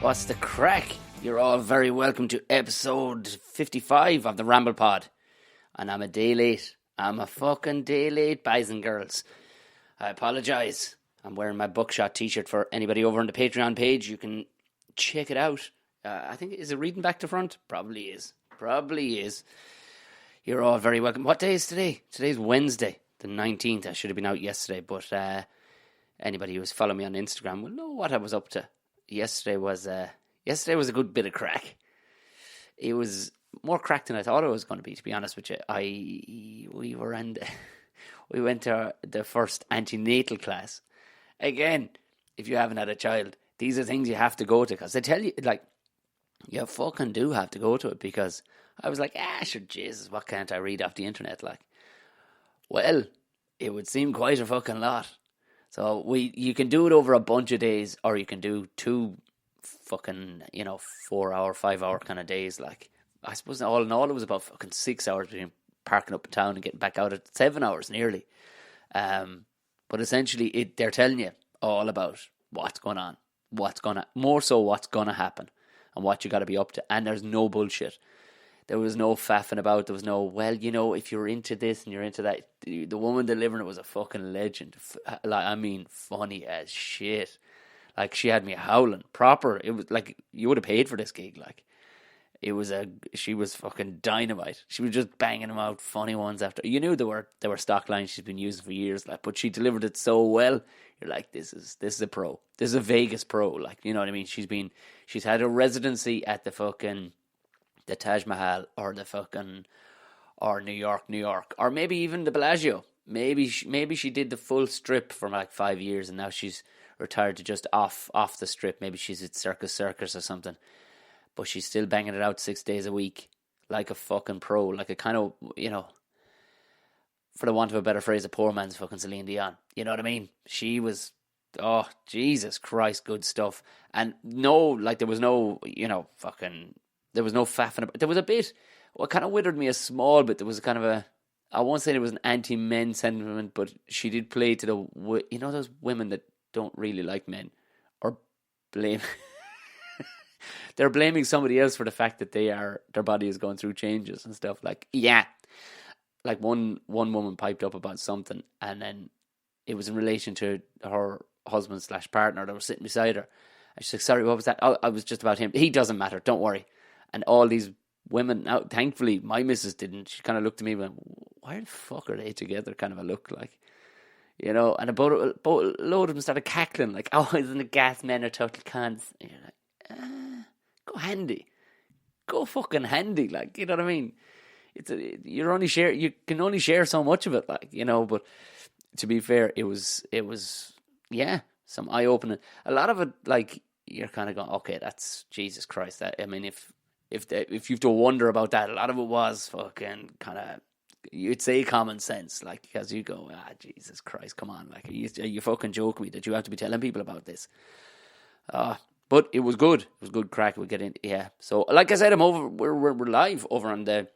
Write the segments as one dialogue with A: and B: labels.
A: What's the crack? You're all very welcome to episode 55 of the Ramble Pod. And I'm a day late. I'm a fucking day late, boys and girls. I apologise. I'm wearing my Buckshot t-shirt for anybody over on the Patreon page. You can check it out. I think, is it reading back to front? Probably is. You're all very welcome. What day is today? Today's Wednesday, the 19th. I should have been out yesterday, but anybody who's following me on Instagram will know what I was up to. Yesterday was a good bit of crack. It was more crack than I thought it was going to be, to be honest with you. We went to the first antenatal class. Again, if you haven't had a child, these are things you have to go to, because they tell you, like, you fucking do have to go to it, because I was like, sure, Jesus, what can't I read off the internet, like? Well, it would seem quite a fucking lot. So you can do it over a bunch of days, or you can do 2 fucking, 4 hour, 5 hour kind of days. Like, I suppose all in all, it was about fucking 6 hours between parking up in town and getting back out at 7 hours nearly. But essentially, they're telling you all about what's going on, more so what's going to happen, and what you got to be up to. And there's no bullshit. There was no faffing about. There was no, well, if you're into this and you're into that. The woman delivering it was a fucking legend. Like, I mean, funny as shit. Like, she had me howling. Proper. It was like, you would have paid for this gig. Like, she was fucking dynamite. She was just banging them out, funny ones after. You knew they were stock lines she's been using for years. Like, but she delivered it so well. You're like, this is a pro. This is a Vegas pro. Like, you know what I mean? She's had a residency at the fucking the Taj Mahal, or or New York, or maybe even the Bellagio. Maybe she did the full strip for like 5 years, and now she's retired to just off the strip. Maybe she's at Circus or something, but she's still banging it out 6 days a week, like a fucking pro, like a kind of, for the want of a better phrase, a poor man's fucking Celine Dion. You know what I mean? She was, oh, Jesus Christ, good stuff. And there was no faffing about. There was a bit, what kind of withered me a small bit, there was kind of I won't say it was an anti-men sentiment, but she did play to those women that don't really like men, or blame, they're blaming somebody else for the fact that their body is going through changes and stuff. Like, yeah, like one woman piped up about something, and then it was in relation to her husband / partner that was sitting beside her. And she's like, sorry, what was that? Oh, I was just about him. He doesn't matter, don't worry. And all these women, now thankfully my missus didn't. She kind of looked at me and went, why the fuck are they together? Kind of a look, like, and a load of them started cackling, like, oh, isn't it gas, men are total cons. And you're like, go fucking handy, like, you know what I mean? You can only share so much of it, like, but to be fair, it was some eye opening. A lot of it, like, you're kind of going, okay, that's Jesus Christ. That, I mean, if you have to wonder about that, a lot of it was fucking kind of, you'd say common sense, like, because you go, Jesus Christ, come on, like, are you fucking joking me that you have to be telling people about this? But it was good. It was good crack. We'll get in, yeah. So, like I said, we're live over on the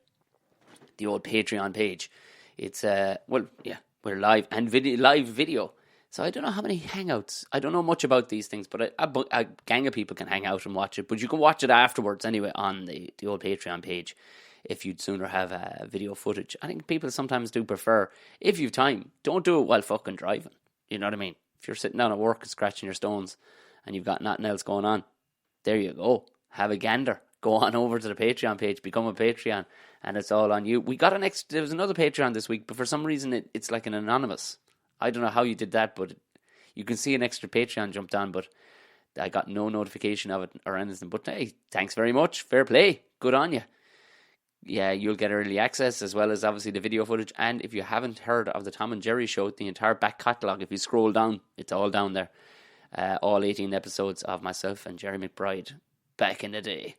A: old Patreon page. It's we're live and live video. So I don't know how many hangouts. I don't know much about these things, but a gang of people can hang out and watch it. But you can watch it afterwards anyway on the old Patreon page if you'd sooner have video footage. I think people sometimes do prefer, if you've time, don't do it while fucking driving. You know what I mean? If you're sitting down at work and scratching your stones and you've got nothing else going on, there you go. Have a gander. Go on over to the Patreon page, become a Patreon, and it's all on you. There was another Patreon this week, but for some reason it's like an anonymous. I don't know how you did that, but you can see an extra Patreon jumped on, but I got no notification of it or anything. But hey, thanks very much. Fair play. Good on you. Yeah, you'll get early access as well as obviously the video footage. And if you haven't heard of the Tom and Jerry show, the entire back catalogue, if you scroll down, it's all down there. All 18 episodes of myself and Jerry McBride back in the day.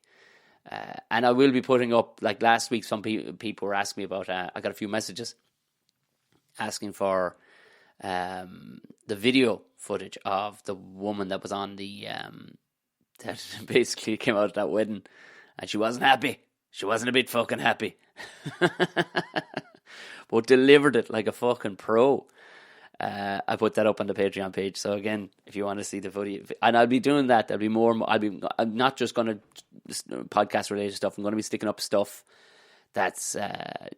A: And I will be putting up, like last week, some people were asking me about, I got a few messages asking for the video footage of the woman that was on that basically came out of that wedding, and she wasn't happy. She wasn't a bit fucking happy. But delivered it like a fucking pro. I put that up on the Patreon page. So again, if you want to see the footage, and I'll be doing that, there'll be more. I'm not just going to podcast related stuff. I'm going to be sticking up stuff that's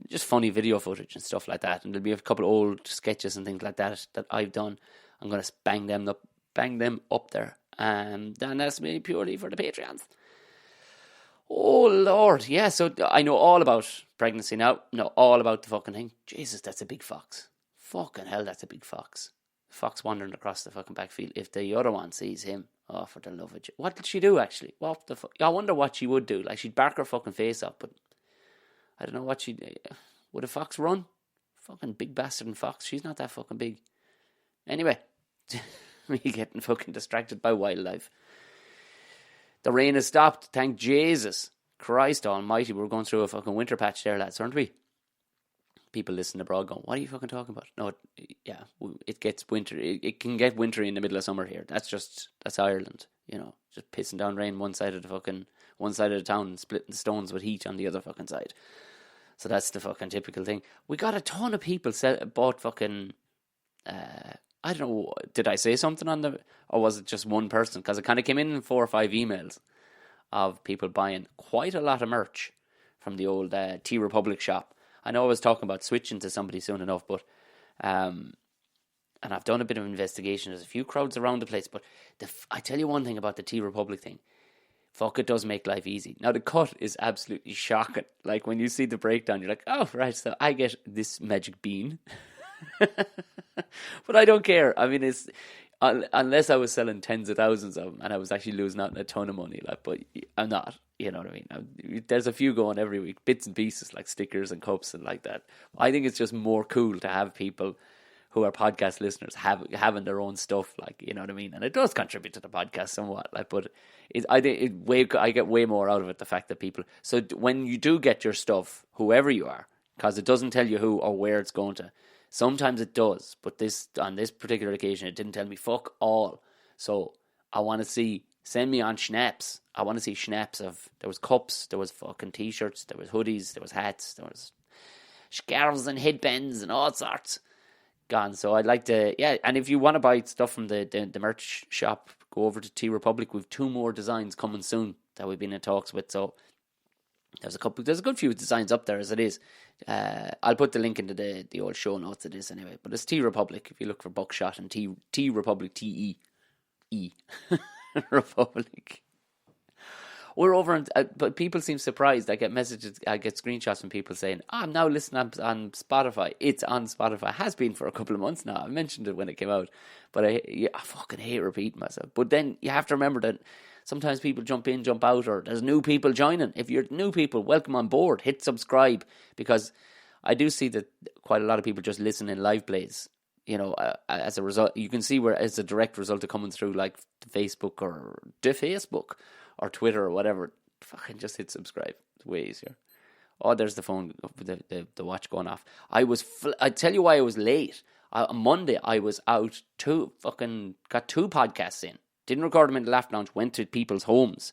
A: just funny video footage and stuff like that. And there'll be a couple of old sketches and things like that I've done. I'm going to bang them up there. And that's me purely for the Patreons. Oh Lord, yeah. So I know all about pregnancy now. Know all about the fucking thing. Jesus, that's a big fox. Fucking hell, that's a big fox. Fox wandering across the fucking backfield. If the other one sees him, oh, for the love of you. What did she do, actually? What the fuck? I wonder what she would do. Like, she'd bark her fucking face up, but I don't know what she'd... Would a fox run? Fucking big bastard and fox. She's not that fucking big. Anyway, me getting fucking distracted by wildlife. The rain has stopped, thank Jesus. Christ almighty, we're going through a fucking winter patch there, lads, aren't we? People listening abroad going, what are you fucking talking about? No, it gets winter. It can get wintry in the middle of summer here. That's Ireland, you know, just pissing down rain one side of the town and splitting the stones with heat on the other fucking side. So that's the fucking typical thing. We got a ton of people bought fucking, I don't know, did I say something or was it just one person? Because it kind of came in 4 or 5 emails of people buying quite a lot of merch from the old Tea Republic shop. I know I was talking about switching to somebody soon enough, but and I've done a bit of investigation. There's a few crowds around the place, but I tell you one thing about the Tea Republic thing. Fuck, it does make life easy. Now, the cut is absolutely shocking. Like, when you see the breakdown, you're like, oh, right, so I get this magic bean. But I don't care. I mean, it's unless I was selling tens of thousands of them and I was actually losing out on a ton of money. Like, but I'm not. You know what I mean? There's a few going every week, bits and pieces like stickers and cups and like that. I think it's just more cool to have people who are podcast listeners having their own stuff, like, you know what I mean? And it does contribute to the podcast somewhat, like, but I get way more out of it, the fact that people. So when you do get your stuff, whoever you are, because it doesn't tell you who or where it's going to. Sometimes it does, but on this particular occasion, it didn't tell me fuck all. So I want to see. Send me on schnapps. I want to see schnapps of... There was cups, there was fucking t-shirts, there was hoodies, there was hats, there was scarves and headbands and all sorts. Gone. So I'd like to... Yeah, and if you want to buy stuff from the merch shop, go over to Tea Republic. We've 2 more designs coming soon that we've been in talks with. So there's a good few designs up there as it is. I'll put the link into the old show notes of this anyway. But it's Tea Republic. If you look for Buckshot and Tea Republic, T-E-E. Republic. We're over, but people seem surprised. I get messages, I get screenshots from people saying, I'm now listening on Spotify. It's on Spotify. It has been for a couple of months now. I mentioned it when it came out, but I fucking hate repeating myself. But then you have to remember that sometimes people jump in, jump out, or there's new people joining. If you're new people, welcome on board. Hit subscribe, because I do see that quite a lot of people just listen in live plays. You know, as a result, you can see where as a direct result of coming through, like Facebook or Twitter or whatever. Fucking just hit subscribe. It's way easier. Oh, there's the phone, the watch going off. I tell you why I was late. On Monday, I was out got 2 podcasts in. Didn't record them in the Laugh Lounge. Went to people's homes.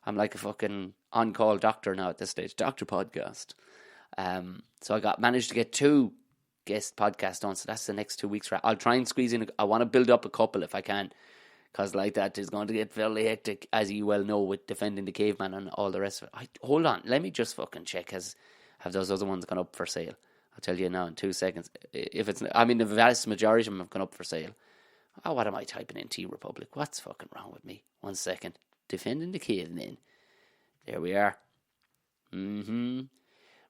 A: I'm like a fucking on-call doctor now at this stage. Doctor podcast. So I managed to get 2 guest podcast on, so that's the next 2 weeks. I'll try and squeeze in. I want to build up a couple if I can, because like that is going to get fairly hectic, as you well know, with Defending the Caveman and all the rest of it. Hold on, let me just fucking check. Have those other ones gone up for sale? I'll tell you now in 2 seconds. If it's, I mean, the vast majority of them have gone up for sale. Oh, what am I typing in? Tea Republic. What's fucking wrong with me? 1 second. Defending the Caveman. There we are.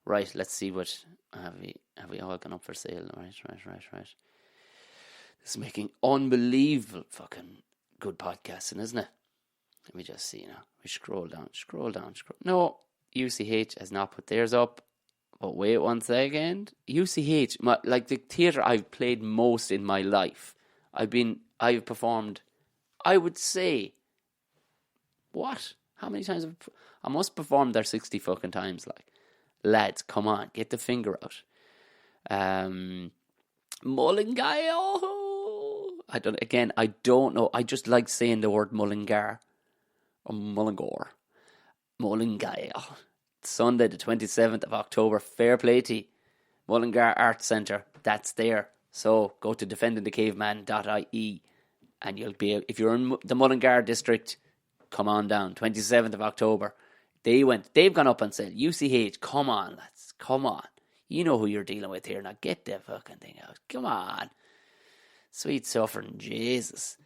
A: Right, let's see what have we all gone up for sale? Right. This is making unbelievable fucking good podcasting, isn't it? Let me just see now. We scroll down. No, UCH has not put theirs up. But wait 1 second. UCH, like the theatre I've played most in my life. I've performed, I would say, what? How many times I must perform there 60 fucking times, like. Lads, come on, get the finger out. Mullingar. I don't know. I just like saying the word Mullingar or Mullingar. Mullingar. Sunday the 27th of October. Fair play to you. Mullingar Arts Centre. That's there. So go to defendingthecaveman.ie and you'll be, if you're in the Mullingar district, come on down. 27th of October. They've gone up and said, UCH, come on, lads, come on. You know who you're dealing with here. Now get the fucking thing out. Come on. Sweet suffering Jesus.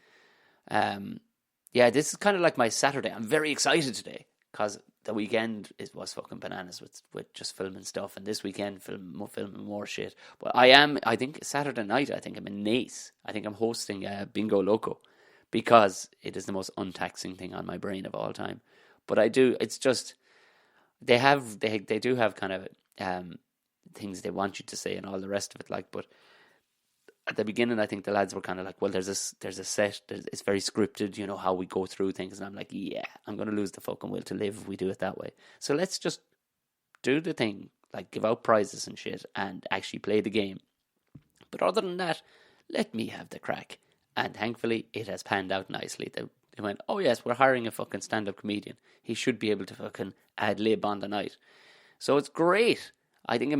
A: Yeah, this is kind of like my Saturday. I'm very excited today because the weekend was fucking bananas with just filming stuff, and this weekend filming more shit. But I think Saturday night, I think I'm in Nace. I think I'm hosting Bingo Loco because it is the most untaxing thing on my brain of all time. But it's just, they do have kind of things they want you to say and all the rest of it, like, but at the beginning, I think the lads were kind of like, well, there's a set, it's very scripted, you know, how we go through things. And I'm like, yeah, I'm going to lose the fucking will to live if we do it that way. So let's just do the thing, like give out prizes and shit and actually play the game. But other than that, let me have the crack. And thankfully, it has panned out nicely. They went, oh yes, we're hiring a fucking stand-up comedian. He should be able to fucking ad-lib on the night. So it's great. I think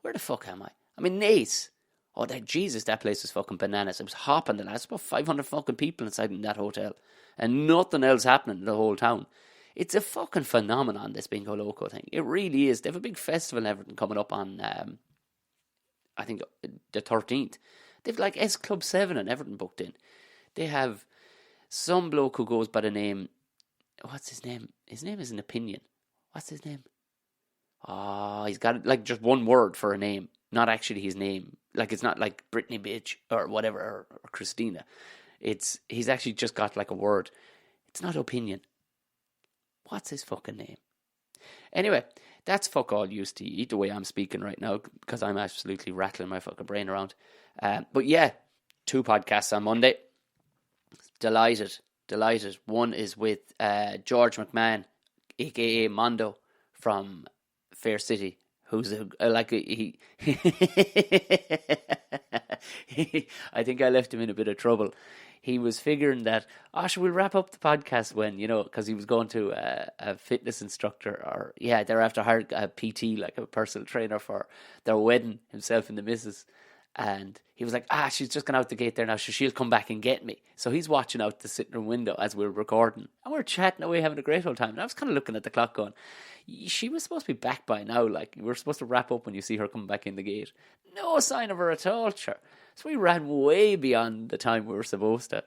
A: where the fuck am I? I'm in Nace. Oh, Jesus, that place was fucking bananas. It was hopping the last, about 500 fucking people inside in that hotel. And nothing else happening in the whole town. It's a fucking phenomenon, this Bingo Loco thing. It really is. They have a big festival and everything coming up on, I think, the 13th. They've like S Club 7 and everything booked in. They have some bloke who goes by the name, what's his name? His name is an opinion. What's his name? Oh, he's got like just one word for a name. Not actually his name. Like, it's not like Britney bitch or whatever, or Christina. He's actually just got like a word. It's not opinion. What's his fucking name? Anyway, that's fuck all used to eat the way I'm speaking right now because I'm absolutely rattling my fucking brain around. But yeah, 2 podcasts on Monday. Delighted. One is with George McMahon, aka Mondo from Fair City. Who's he I think I left him in a bit of trouble. He was figuring that, should we wrap up the podcast when, you know, because he was going to a fitness instructor, or, they're after hired a PT, like a personal trainer for their wedding, himself and the missus. And he was like, she's just gone out the gate there now, so she'll come back and get me. So he's watching out the sitting room window as we're recording. And we're chatting away, having a great old time. And I was kind of looking at the clock going, she was supposed to be back by now. Like, we're supposed to wrap up when you see her come back in the gate. No sign of her at all, sure. So we ran way beyond the time we were supposed to.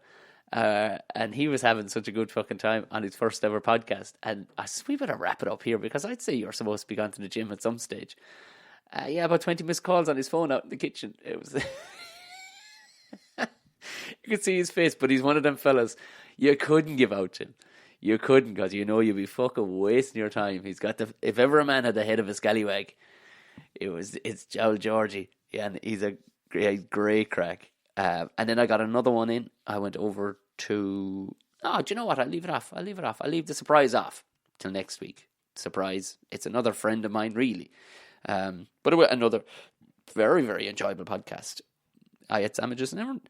A: And he was having such a good fucking time on his first ever podcast. And I said, we better wrap it up here because I'd say you're supposed to be going to the gym at some stage. About 20 missed calls on his phone out in the kitchen. It was... You could see his face, but he's one of them fellas you couldn't give out to him. You couldn't, because you know you'd be fucking wasting your time. He's got if ever a man had the head of a scallywag, it's Joel Georgie. Yeah, and he's a great crack. And then I got another one in. I went over to... do you know what? I'll leave it off. I'll leave the surprise off till next week. Surprise. It's another friend of mine, really. But it was another very, very enjoyable podcast. I had sandwiches and everyone.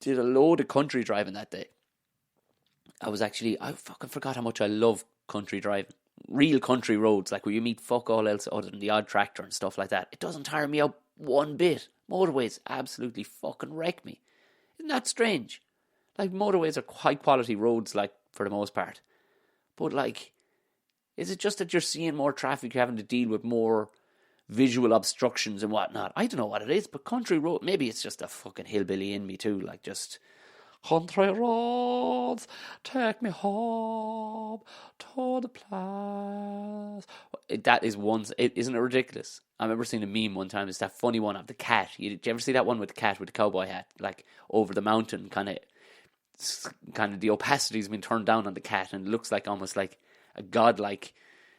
A: Did a load of country driving that day. I fucking forgot how much I love country driving. Real country roads, like where you meet fuck all else other than the odd tractor and stuff like that. It doesn't tire me out one bit. Motorways absolutely fucking wreck me. Isn't that strange? Like, motorways are high quality roads, like, for the most part. But, like, is it just that you're seeing more traffic, you're having to deal with more visual obstructions and whatnot? I don't know what it is, but country road, maybe it's just a fucking hillbilly in me too, like, just... Country roads, take me home to the place. That is one... Isn't it ridiculous? I remember seeing a meme one time. It's that funny one of the cat. Did you ever see that one with the cat with the cowboy hat? Like, over the mountain, kind of the opacity's been turned down on the cat, and it looks like almost like a godlike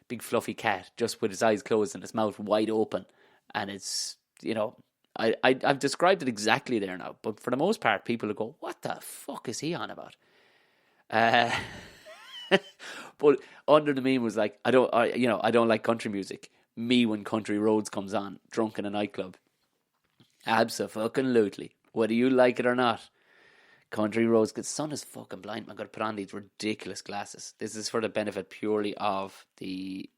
A: big fluffy cat, just with his eyes closed and his mouth wide open. And it's, you know... I've described it exactly there now, but for the most part, people will go, "What the fuck is he on about?" But under the meme was like, I don't like country music. Me when Country Roads comes on, drunk in a nightclub. Abso-fucking-lutely. Whether you like it or not, Country Roads. The sun is fucking blind. I'm going to put on these ridiculous glasses. This is for the benefit purely of the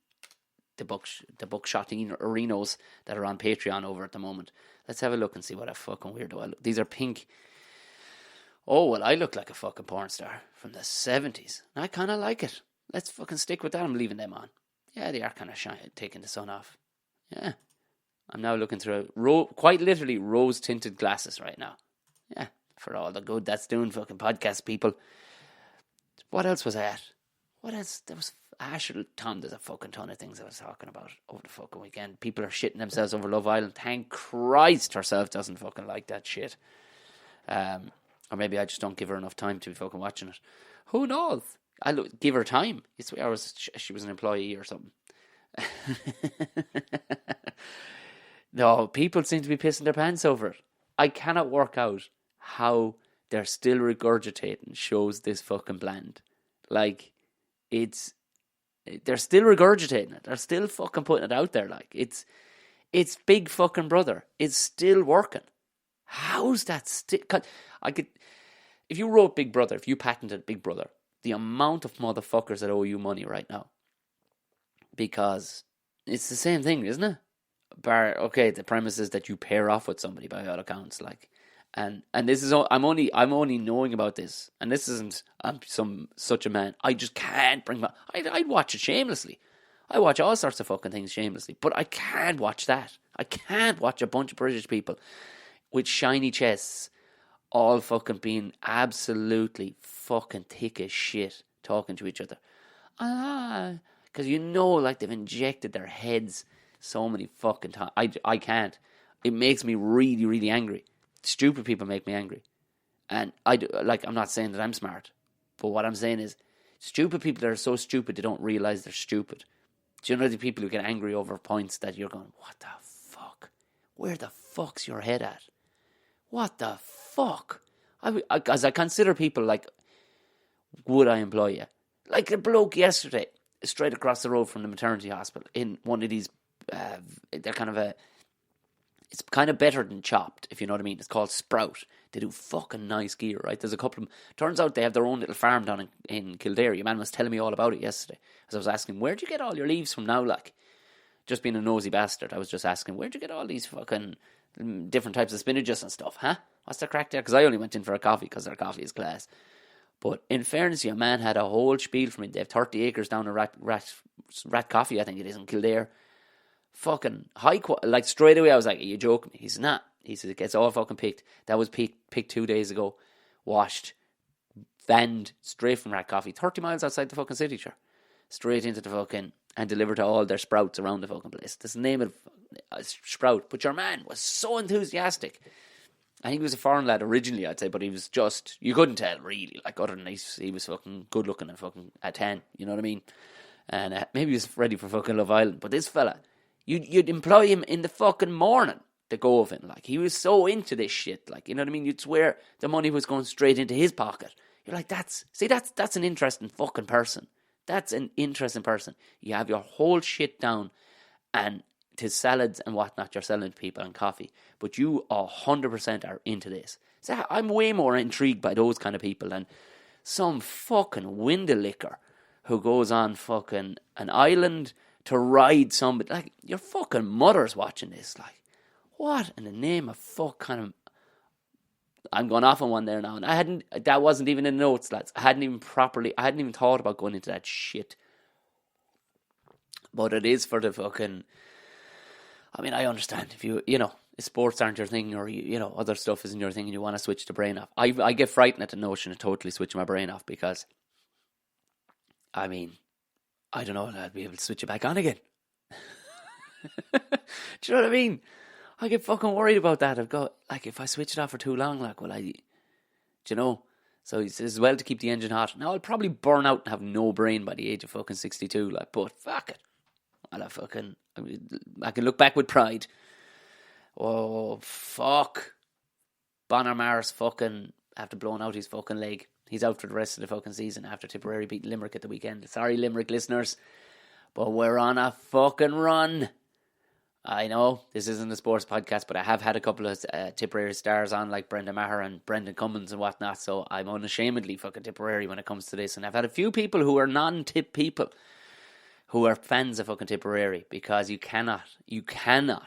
A: the buckshotting arenos that are on Patreon over at the moment. Let's have a look and see what a fucking weirdo I look. These are pink. Oh, well, I look like a fucking porn star from the 70s. And I kind of like it. Let's fucking stick with that. I'm leaving them on. Yeah, they are kind of taking the sun off. Yeah. I'm now looking through quite literally rose-tinted glasses right now. Yeah, for all the good that's doing, fucking podcast people. What else was I at? What else? There was Tom, there's a fucking ton of things I was talking about over the fucking weekend. People are shitting themselves over Love Island. Thank Christ herself doesn't fucking like that shit. Or maybe I just don't give her enough time to be fucking watching it. Who knows? I'll give her time. She was an employee or something. No, people seem to be pissing their pants over it. I cannot work out how they're still regurgitating shows this fucking bland. Like, they're still regurgitating it. They're still fucking putting it out there. Like, it's Big fucking Brother. It's still working. How's that still? If you wrote Big Brother, if you patented Big Brother, the amount of motherfuckers that owe you money right now, because it's the same thing, isn't it? Okay, the premise is that you pair off with somebody by all accounts, like, and this is I'm only knowing about this, and this isn't such a man. I just can't bring my. I'd watch it shamelessly. I watch all sorts of fucking things shamelessly, but I can't watch that. I can't watch a bunch of British people with shiny chests, all fucking being absolutely fucking thick as shit, talking to each other. Because like they've injected their heads so many fucking times. I can't. It makes me really, really angry. Stupid people make me angry. And I'm not saying that I'm smart, but what I'm saying is stupid people that are so stupid they don't realise they're stupid. Do you know the people who get angry over points that you're going, what the fuck? Where the fuck's your head at? What the fuck? Because I consider people like, would I employ you? Like a bloke yesterday, straight across the road from the maternity hospital, in one of these, they're kind of it's kind of better than Chopped, if you know what I mean. It's called Sprout. They do fucking nice gear, right? There's a couple of them. Turns out they have their own little farm down in Kildare. Your man was telling me all about it yesterday. As I was asking, where'd you get all your leaves from now, like? Just being a nosy bastard, I was just asking, where'd you get all these fucking different types of spinaches and stuff, huh? What's the crack there? Because I only went in for a coffee because their coffee is class. But in fairness, your man had a whole spiel for me. They have 30 acres down in Rat Coffee, I think it is, in Kildare. Fucking high quality. Like, straight away I was like, are you joking me? He says, nah. He says, it gets all fucking picked. That was picked 2 days ago. Washed. Vanned straight from Rat Coffee. 30 miles outside the fucking city, sure. Straight into the fucking... And delivered to all their sprouts around the fucking place. That's the name of Sprout. But your man was so enthusiastic. I think he was a foreign lad originally, I'd say, but he was just... You couldn't tell, really. Like, other than he was fucking good looking and fucking at 10. You know what I mean? And maybe he was ready for fucking Love Island. But this fella... You'd employ him in the fucking morning to go of him. Like, he was so into this shit. Like, you know what I mean? You'd swear the money was going straight into his pocket. You're like, that's an interesting fucking person. That's an interesting person. You have your whole shit down and to salads and whatnot you're selling to people and coffee. But you 100% are into this. So I'm way more intrigued by those kind of people than some fucking window licker who goes on fucking an island to ride somebody. Like, your fucking mother's watching this. Like, what in the name of fuck kind of... I'm going off on one there now. And that wasn't even in the notes, lads. I hadn't even thought about going into that shit. But it is for the fucking... I mean, I understand if if sports aren't your thing, or, other stuff isn't your thing and you want to switch the brain off. I get frightened at the notion of totally switching my brain off because, I mean... I don't know if I'll be able to switch it back on again. Do you know what I mean? I get fucking worried about that. I've got, like, if I switch it off for too long, like, will I, do you know? So it's as well to keep the engine hot. Now, I'll probably burn out and have no brain by the age of fucking 62, like, but fuck it. I can look back with pride. Oh, fuck. Bonner Mars fucking, after blowing out his fucking leg. He's out for the rest of the fucking season after Tipperary beat Limerick at the weekend. Sorry, Limerick listeners, but we're on a fucking run. I know this isn't a sports podcast, but I have had a couple of Tipperary stars on, like Brenda Maher and Brendan Cummins and whatnot, so I'm unashamedly fucking Tipperary when it comes to this. And I've had a few people who are non-tip people who are fans of fucking Tipperary, because you cannot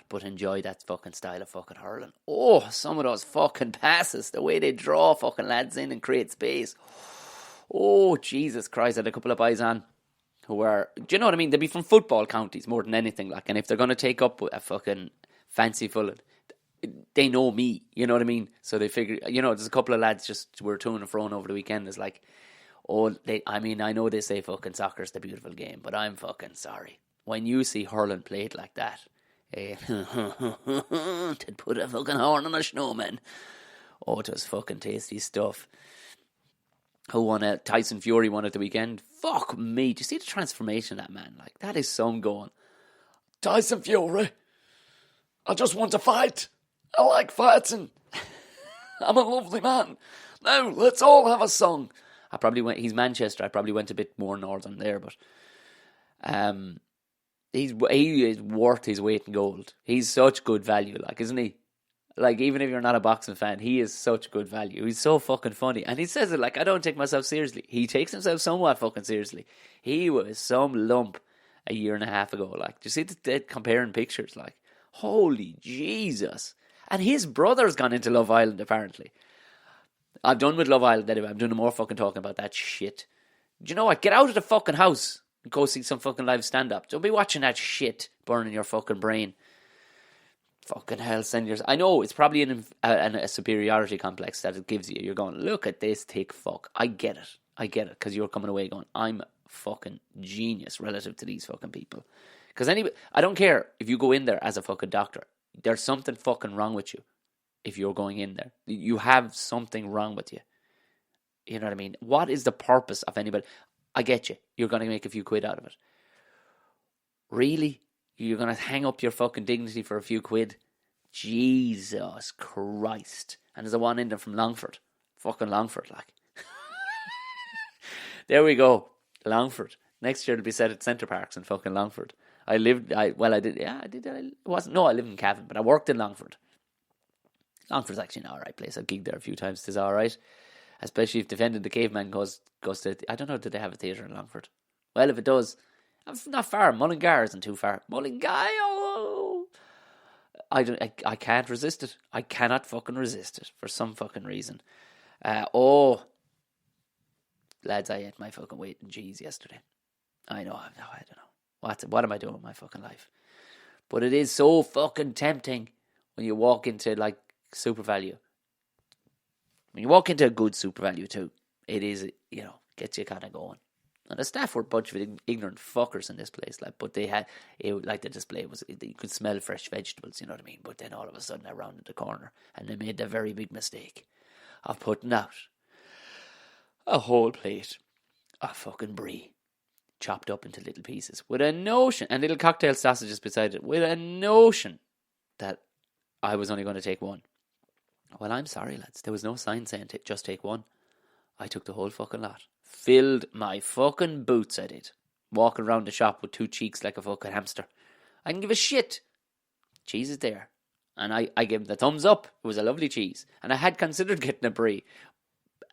A: but enjoy that fucking style of fucking hurling. Oh, some of those fucking passes, the way they draw fucking lads in and create space. Oh, Jesus Christ, I had a couple of boys on who are, do you know what I mean? They'd be from football counties more than anything, like, and if they're going to take up a fucking fancy full, they know me, you know what I mean? So they figure, you know, there's a couple of lads just were to and fro over the weekend. It's like, I know they say fucking soccer's the beautiful game, but I'm fucking sorry. When you see hurling played like that, to put a fucking horn on a snowman. Oh, it was fucking tasty stuff. Who won it? Tyson Fury won at the weekend. Fuck me. Do you see the transformation of that man? Like, that is some going. Tyson Fury, I just want to fight. I like fighting. I'm a lovely man. Now, let's all have a song. I probably went, he's Manchester, I probably went a bit more northern there, but he is worth his weight in gold. He's such good value, like, isn't he? Like, even if you're not a boxing fan, he is such good value. He's so fucking funny. And he says it like, I don't take myself seriously. He takes himself somewhat fucking seriously. He was some lump a year and a half ago. Like, do you see the comparing pictures? Like, holy Jesus. And his brother's gone into Love Island, apparently. I'm done with Love Island anyway. I'm doing more fucking talking about that shit. Do you know what? Get out of the fucking house and go see some fucking live stand-up. Don't be watching that shit burning your fucking brain. Fucking hell, send yours. I know, it's probably a superiority complex that it gives you. You're going, look at this thick fuck. I get it. Because you're coming away going, I'm fucking genius relative to these fucking people. Because anyway, I don't care if you go in there as a fucking doctor. There's something fucking wrong with you. If you're going in there, you have something wrong with you. You know what I mean? What is the purpose of anybody? I get you. You're going to make a few quid out of it. Really? You're going to hang up your fucking dignity for a few quid? Jesus Christ. And there's a one in there from Longford. Fucking Longford, like. There we go. Longford. Next year it'll be set at Centre Parks in fucking Longford. I lived in Cavan, but I worked in Longford. Longford's actually an alright place. I've gigged there a few times. It's alright. Especially if Defending the Caveman goes to... I don't know, do they have a theatre in Longford? Well, if it does, it's not far. Mullingar isn't too far. Mullingar, oh! I can't resist it. I cannot fucking resist it for some fucking reason. Lads, I ate my fucking weight in cheese yesterday. I don't know. What am I doing with my fucking life? But it is so fucking tempting when you walk into, like, Super Value. When you walk into a good Super Value too, it is, you know, gets you kind of going. And the staff were a bunch of ignorant fuckers in this place, like, but they had, like, the display was, you could smell fresh vegetables, you know what I mean? But then all of a sudden I rounded the corner and they made the very big mistake of putting out a whole plate of fucking brie, chopped up into little pieces, with a notion, and little cocktail sausages beside it, with a notion that I was only going to take one. Well, I'm sorry, lads. There was no sign saying just take one. I took the whole fucking lot. Filled my fucking boots, I did. Walking around the shop with two cheeks like a fucking hamster. I didn't give a shit. Cheese is there. And I gave him the thumbs up. It was a lovely cheese. And I had considered getting a brie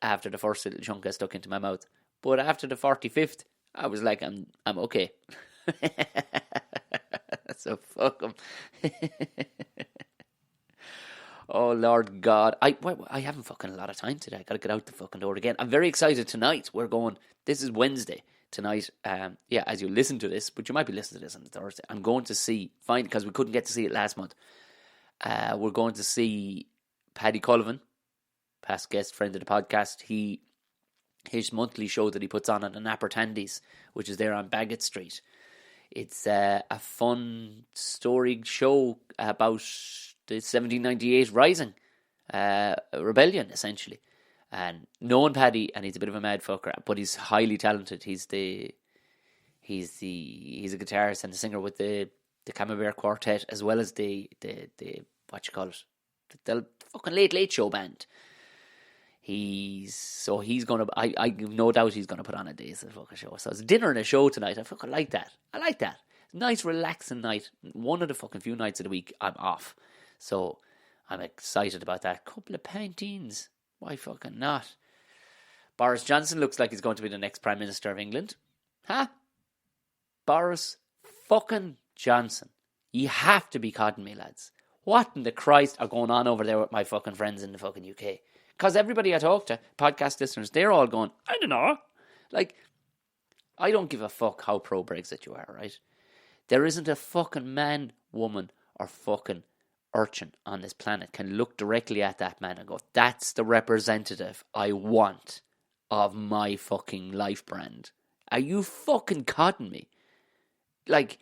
A: after the first little chunk I stuck into my mouth. But after the 45th, I was like, I'm okay. So fuck him. Oh, Lord God. I haven't fucking a lot of time today. I got to get out the fucking door again. I'm very excited tonight. We're going, this is Wednesday tonight. As you listen to this, but you might be listening to this on Thursday. I'm going to see, because we couldn't get to see it last month. We're going to see Paddy Cullivan, past guest, friend of the podcast. His monthly show that he puts on the Napper Tandies, which is there on Bagot Street. It's a fun story show about the 1798 Rising, rebellion, essentially. And knowing Paddy, and he's a bit of a mad fucker, but he's highly talented. He's a guitarist and a singer with the Camembert Quartet, as well as the what you call it, the fucking Late Show band. He's gonna. I have no doubt he's gonna put on a day's fucking show. So it's dinner and a show tonight. I fucking like that. I like that. Nice, relaxing night. One of the fucking few nights of the week I'm off. So I'm excited about that. Couple of paintings. Why fucking not? Boris Johnson looks like he's going to be the next Prime Minister of England. Huh? Boris fucking Johnson. You have to be codding me, lads. What in the Christ are going on over there with my fucking friends in the fucking UK? Because everybody I talk to, podcast listeners, they're all going, I don't know. Like, I don't give a fuck how pro-Brexit you are, right? There isn't a fucking man, woman, or fucking urchin on this planet can look directly at that man and go, that's the representative I want of my fucking life brand. Are you fucking codding me? Like,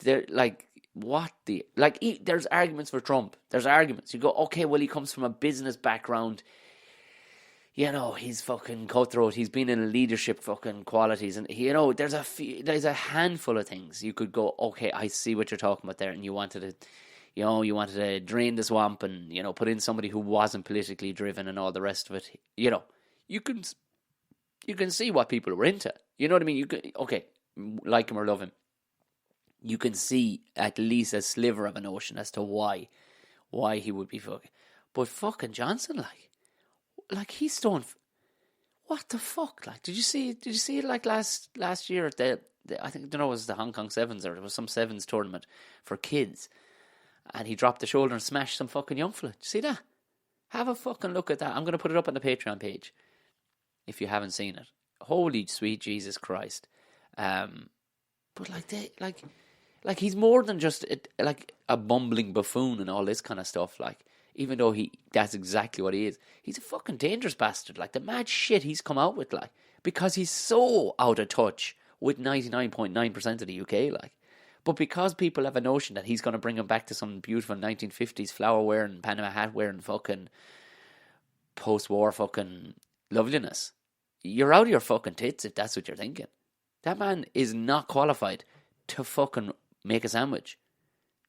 A: they're like, what the... Like, there's arguments for Trump. There's arguments. You go, okay, well, he comes from a business background. You know, he's fucking cutthroat. He's been in leadership fucking qualities. And, you know, there's a handful of things. You could go, okay, I see what you're talking about there. And you wanted to drain the swamp and, you know, put in somebody who wasn't politically driven and all the rest of it. You know, you can see what people were into. You know what I mean? You can, okay, like him or love him. You can see at least a sliver of a notion as to why he would be fucking. But fucking Johnson, like he's stone. What the fuck? Like, did you see it like last year at the I think, I don't know, it was the Hong Kong Sevens, or it was some Sevens tournament for kids, and he dropped the shoulder and smashed some fucking young fella. Did you see that? Have a fucking look at that. I'm going to put it up on the Patreon page if you haven't seen it. Holy sweet Jesus Christ! But like he's more than just a bumbling buffoon and all this kind of stuff. Like, even though that's exactly what he is. He's a fucking dangerous bastard. Like, the mad shit he's come out with, like, because he's so out of touch with 99.9% of the UK, like. But because people have a notion that he's going to bring him back to some beautiful 1950s flower wearing, Panama hat wearing fucking post-war fucking loveliness, you're out of your fucking tits if that's what you're thinking. That man is not qualified to fucking make a sandwich.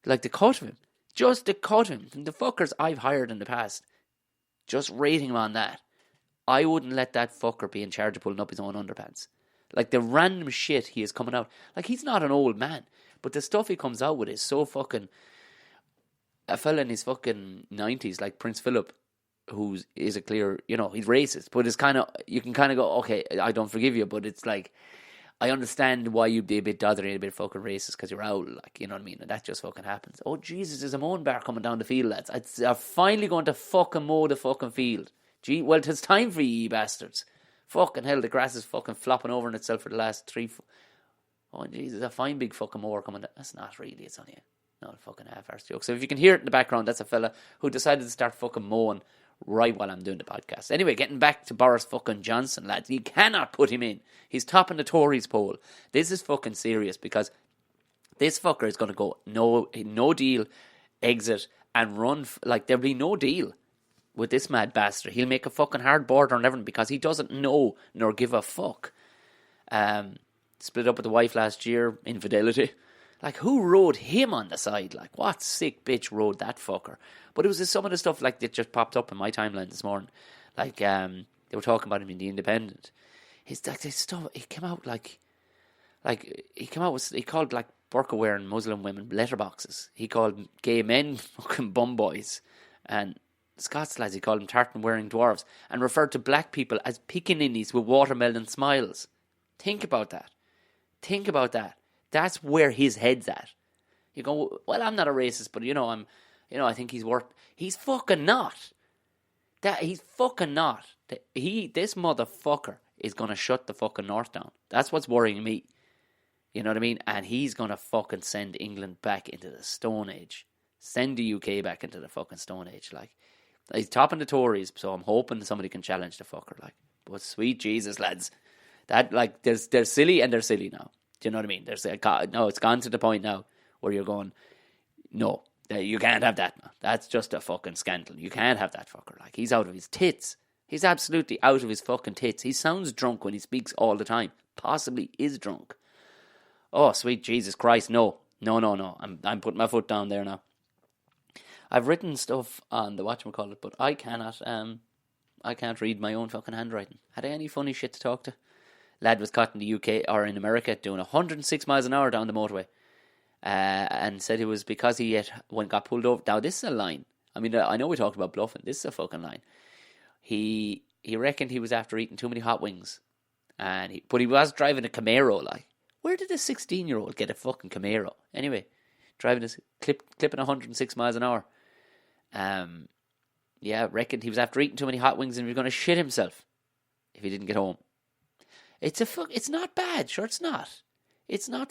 A: Like, the cut of him. Just the cut of him. From the fuckers I've hired in the past. Just rating him on that. I wouldn't let that fucker be in charge of pulling up his own underpants. Like, the random shit he is coming out. Like, he's not an old man. But the stuff he comes out with is so fucking... A fella in his fucking 90s, like Prince Philip, who is a clear... You know, he's racist. But it's kind of... You can kind of go, okay, I don't forgive you. But it's like... I understand why you'd be a bit dothery and a bit fucking racist because you're out, like, you know what I mean? And that just fucking happens. Oh, Jesus, there's a mowing bar coming down the field, lads. I'm finally going to fucking mow the fucking field. Gee, well, it's time for you bastards. Fucking hell, the grass is fucking flopping over on itself for the last 3... Oh, Jesus, a fine big fucking mower coming down. That's not really, it's only not a fucking half-arse joke. So if you can hear it in the background, that's a fella who decided to start fucking mowing right while I'm doing the podcast. Anyway, getting back to Boris fucking Johnson, lads. You cannot put him in. He's topping the Tories poll. This is fucking serious because this fucker is going to go no deal, exit, and run. Like, there'll be no deal with this mad bastard. He'll make a fucking hard border and everything because he doesn't know nor give a fuck. Split up with the wife last year, infidelity. Like, who rode him on the side? Like, what sick bitch rode that fucker? But it was just some of the stuff, like, that just popped up in my timeline this morning. Like, they were talking about him in The Independent. His stuff, he came out he called, like, burqa-wearing Muslim women letterboxes. He called gay men fucking bum boys. And Scots lads, he called them tartan-wearing dwarves. And referred to black people as pickaninnies with watermelon smiles. Think about that. Think about that. That's where his head's at. You go, well, I'm not a racist, but I think he's fucking not. He's fucking not. This motherfucker is gonna shut the fucking North down. That's what's worrying me. You know what I mean? And he's gonna fucking send England back into the Stone Age. Send the UK back into the fucking Stone Age. Like, he's topping the Tories, so I'm hoping somebody can challenge the fucker. Like, but sweet Jesus, lads, that, like, they're silly and they're silly now. Do you know what I mean? It's gone to the point now where you're going, no, you can't have that now. That's just a fucking scandal. You can't have that fucker. Like, he's out of his tits. He's absolutely out of his fucking tits. He sounds drunk when he speaks all the time. Possibly is drunk. Oh, sweet Jesus Christ, no. I'm putting my foot down there now. I've written stuff on the whatchamacallit, but I can't read my own fucking handwriting. Had I any funny shit to talk to? Lad was caught in the UK or in America doing 106 miles an hour down the motorway, and said it was because he got pulled over. Now, this is a line. I mean, I know we talked about bluffing. This is a fucking line. He reckoned he was after eating too many hot wings, but he was driving a Camaro, like. Where did a 16-year-old get a fucking Camaro? Anyway, driving this, clipping 106 miles an hour. Reckoned he was after eating too many hot wings and he was going to shit himself if he didn't get home. It's not bad. Sure, it's not. It's not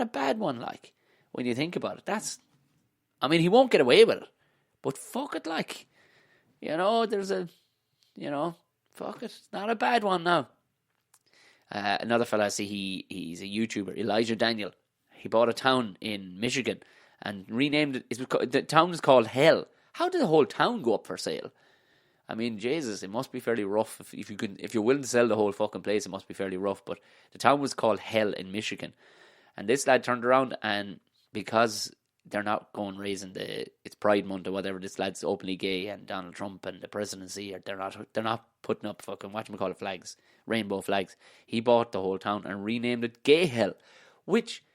A: a bad one, like, when you think about it. He won't get away with it. But fuck it, like, fuck it. It's not a bad one now. Another fella I see, he's a YouTuber, Elijah Daniel. He bought a town in Michigan and renamed it. The town is called Hell. How did the whole town go up for sale? I mean, Jesus, it must be fairly rough. If you're willing to sell the whole fucking place, it must be fairly rough. But the town was called Hell in Michigan. And this lad turned around, and because they're not going raising it's Pride Month or whatever, this lad's openly gay, and Donald Trump and the presidency, they're not putting up fucking whatchamacallit flags, rainbow flags. He bought the whole town and renamed it Gay Hell, which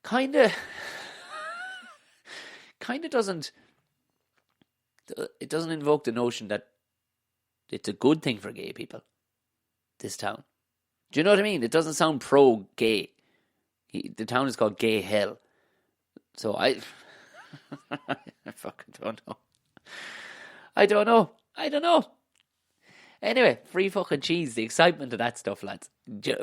A: kind of doesn't invoke the notion that it's a good thing for gay people, this town. Do you know what I mean? It doesn't sound pro-gay. The town is called Gay Hell. So I fucking don't know. I don't know. Anyway, free fucking cheese. The excitement of that stuff, lads.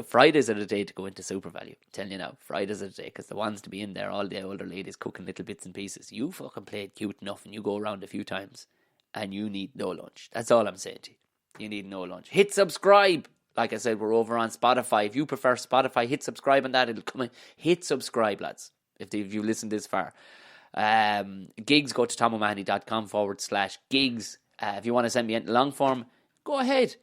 A: Fridays are the day to go into Super Value. I'm telling you now, Fridays are the day, because the ones to be in there, all the older ladies cooking little bits and pieces. You fucking play it cute enough and you go around a few times and you need no lunch. That's all I'm saying to you. You need no lunch. Hit subscribe. Like I said, we're over on Spotify. If you prefer Spotify, hit subscribe on that. It'll come in. Hit subscribe, lads, if you listen this far. Gigs, go to tomomahony.com/gigs. If you want to send me a long form, go ahead.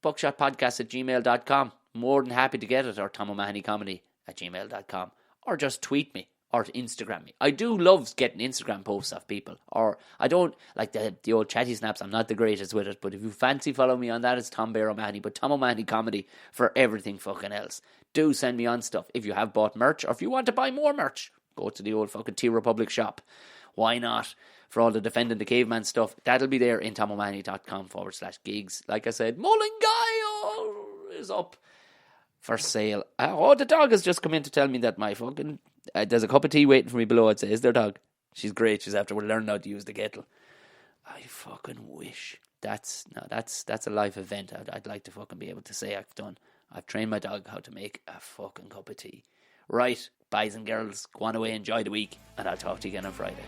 A: buckshotpodcast@gmail.com. More than happy to get it. Or tomomahonycomedy@gmail.com. Or just tweet me. Or Instagram me. I do love getting Instagram posts off people. Or I don't like the old chatty snaps. I'm not the greatest with it. But if you fancy follow me on that, it's Tom Bear O'Mahony. But Tom O'Mahony Comedy for everything fucking else. Do send me on stuff. If you have bought merch or if you want to buy more merch, go to the old fucking T Republic shop. Why not? For all the Defending the Caveman stuff, that'll be there in tomomahony.com/gigs. Like I said, Mullinguy is up for sale. The dog has just come in to tell me that my fucking there's a cup of tea waiting for me below. I'd say, is there, dog? She's great. She's after learning how to use the kettle. I fucking wish. That's a life event I'd like to fucking be able to say I've done. I've trained my dog how to make a fucking cup of tea. Right, boys and girls, go on away, enjoy the week, and I'll talk to you again on Friday.